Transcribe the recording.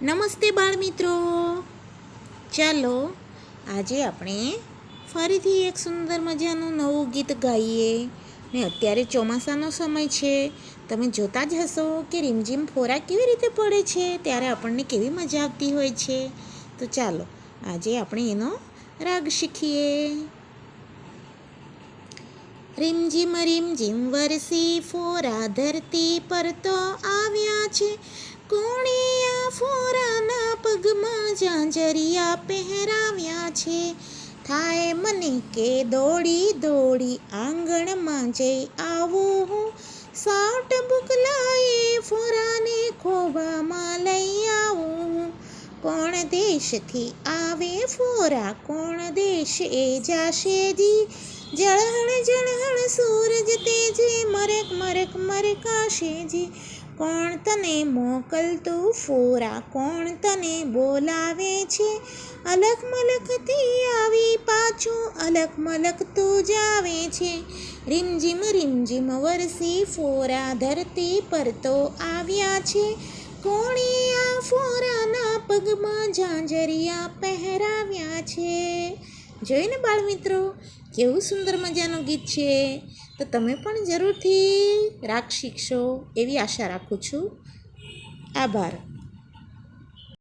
નમસ્તે બાળમિત્રો, ચાલો આજે આપણે ફરીથી એક સુંદર મજાનું નવું ગીત ગાઈએ ને અત્યારે ચોમાસાનો સમય છે. તમે જોતા જ હશો કે રીમઝીમ ફોરા કેવી રીતે પડે છે, ત્યારે આપણને કેવી મજા આવતી હોય છે. તો ચાલો આજે આપણે એનો રાગ શીખીએ. રીમઝીમ રીમઝીમ વરસી ફોરા ધરતી પર તો આવ્યા છે. કોણે આ ફોરાના પગમાં ઝાંઝરિયા પહેરાવ્યા છે. થાય મને કે દોડી દોડી આંગણમાં જઈ આવું હું. સાટ બુકલાએ ફોરાને ખોબામાં લઈ આવું હું. કોણ દેશથી આવે ફોરા, કોણ દેશ એ જાશે જી. જળહળ જળહળ સૂરજ તેજે મરક મરક મરકાશે જી. કોણ તને મોકલતું ફોરા, કોણ તને બોલાવે છે. અલખ મલખથી આવી પાછું અલખ મલખતું જાવે છે. રીમઝીમ રીમઝીમ વરસી ફોરા ધરતી પર તો આવ્યા છે. કોણે આ ફોરાના પગમાં ઝાંઝરિયા પહેરાવ્યા છે. જોઈને બાળમિત્રો, કેવું સુંદર મજાનું ગીત છે. તો તમે પણ જરૂરથી રાગ શીખશો એવી આશા રાખું છું. આભાર.